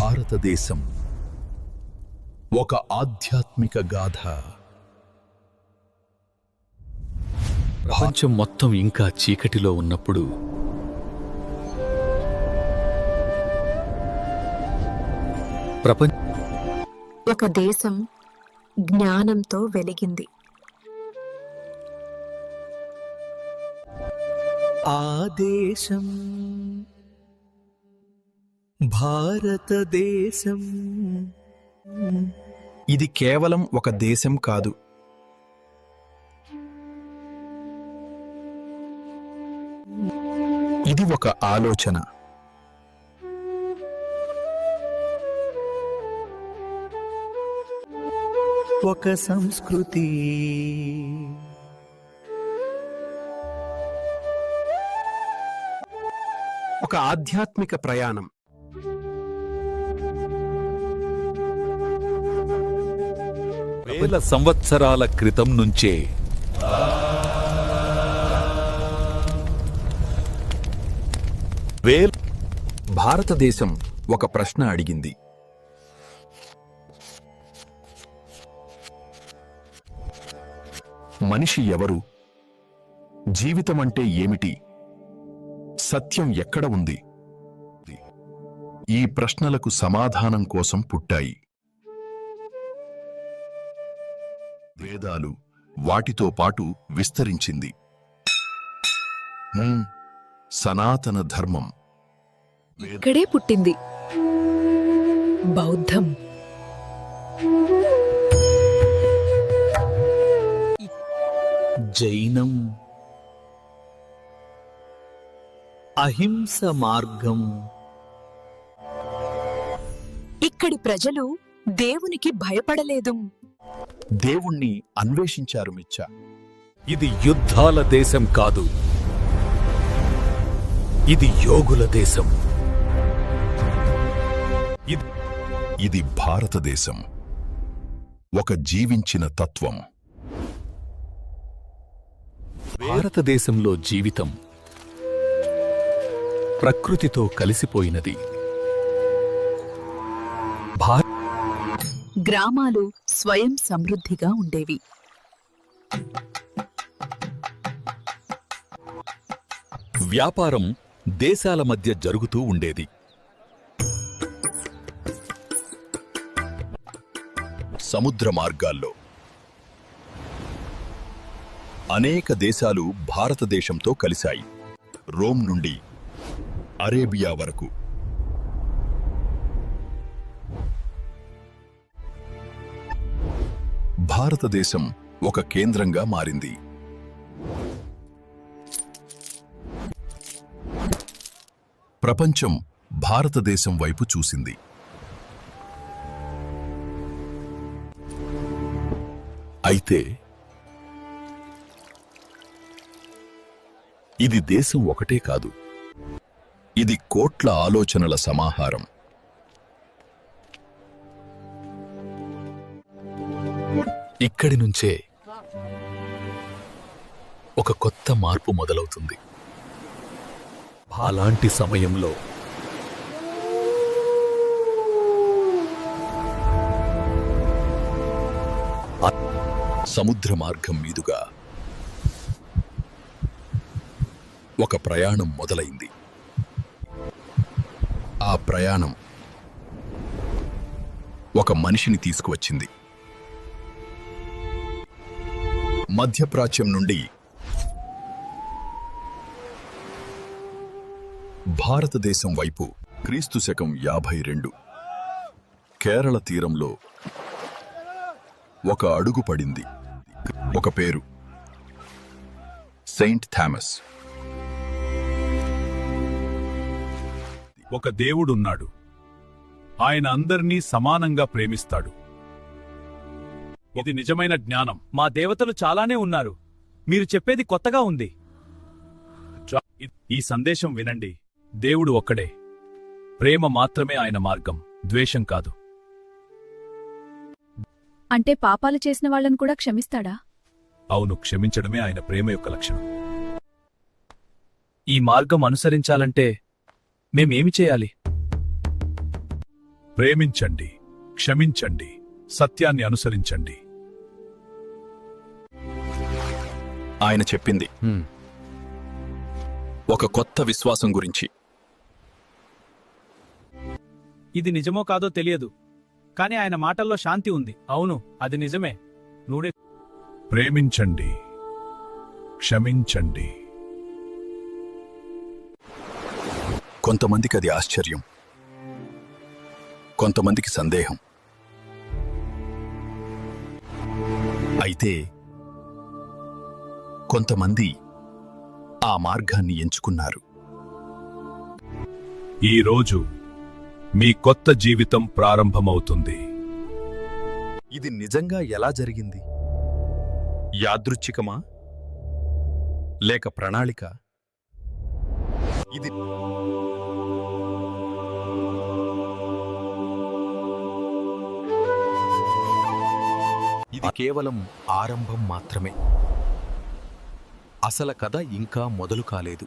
భారతదేశం ఒక ఆధ్యాత్మిక గాథ. ప్రపంచం మొత్తం ఇంకా చీకటిలో ఉన్నప్పుడు ఒక దేశం జ్ఞానంతో వెలిగింది. ఆ దేశం భారతదేశం. ఇది కేవలం ఒక దేశం కాదు, ఇది ఒక ఆలోచన. ఒక సంస్కృతి. ఒక ఆధ్యాత్మిక ప్రయాణం. వేల సంవత్సరాల క్రితం నుంచే భారతదేశం ఒక ప్రశ్న అడిగింది. మనిషి ఎవరు? జీవితమంటే ఏమిటి? సత్యం ఎక్కడ ఉంది? ఈ ప్రశ్నలకు సమాధానం కోసం పుట్టాయి వేదాలు. వాటితో పాటు విస్తరించింది సనాతన ధర్మం. ఇక్కడే పుట్టింది బౌద్ధం. జైనం, అహింస మార్గం. ఇక్కడి ప్రజలు దేవునికి భయపడలేదు, దేవుణ్ణి అన్వేషించారు. మిచ్చ ఇది యుద్ధాల దేశం కాదు, ఇది యోగుల దేశం. ఇది భారతదేశం, ఒక జీవించిన తత్వం. భారతదేశంలో జీవితం ప్రకృతితో కలిసిపోయినది. గ్రామాలు స్వయం సమృద్ధిగా ఉండేవి. వ్యాపారం దేశాల మధ్య జరుగుతూ ఉండేది. సముద్ర మార్గాల్లో అనేక దేశాలు భారతదేశంతో కలిశాయి. రోమ్ నుండి అరేబియా వరకు. భారతదేశం ఒక కేంద్రంగా మారింది. ప్రపంచం భారతదేశం వైపు చూసింది. అయితే ఇది దేశం ఒకటే కాదు, ఇది కోట్ల ఆలోచనల సమాహారం. ఇక్కడి నుంచే ఒక కొత్త మార్పు మొదలవుతుంది. అలాంటి సమయంలో సముద్ర మార్గం మీదుగా ఒక ప్రయాణం మొదలైంది. ఆ ప్రయాణం ఒక మనిషిని తీసుకువచ్చింది. మధ్యప్రాచ్యం నుండి భారతదేశం వైపు క్రీస్తు శకం 52 కేరళ తీరంలో ఒక అడుగు పడింది. ఒక పేరు, సెయింట్ థామస్. ఒక దేవుడున్నాడు, ఆయన అందరినీ సమానంగా ప్రేమిస్తాడు. ఇది నిజమైన జ్ఞానం. మా దేవతలు చాలానే ఉన్నారు, మీరు చెప్పేది కొత్తగా ఉంది. ఈ సందేశం వినండి. దేవుడు ఒక్కడే, ప్రేమ మాత్రమే ఆయన మార్గం, ద్వేషం కాదు. అంటే పాపాలు చేసిన వాళ్ళను కూడా క్షమిస్తాడా? అవును, క్షమించడమే ఆయన ప్రేమ యొక్క లక్షణం. ఈ మార్గం అనుసరించాలంటే మేమేమి చేయాలి? ప్రేమించండి, క్షమించండి, సత్యాన్ని అనుసరించండి. ఆయన చెప్పింది ఒక కొత్త విశ్వాసం గురించి. ఇది నిజమో కాదో తెలియదు, కాని ఆయన మాటల్లో శాంతి ఉంది. అవును, అది నిజమే. నూనె ప్రేమించండి, క్షమించండి. కొంతమందికి అది ఆశ్చర్యం, కొంతమందికి సందేహం. అయితే కొంతమంది ఆ మార్గాన్ని ఎంచుకున్నారు. ఈరోజు మీ కొత్త జీవితం ప్రారంభమవుతుంది. ఇది నిజంగా ఎలా జరిగింది? యాదృచ్ఛికమా లేక ప్రణాళిక? ఇది కేవలం ఆరంభం మాత్రమే. అసలు కథ ఇంకా మొదలు కాలేదు.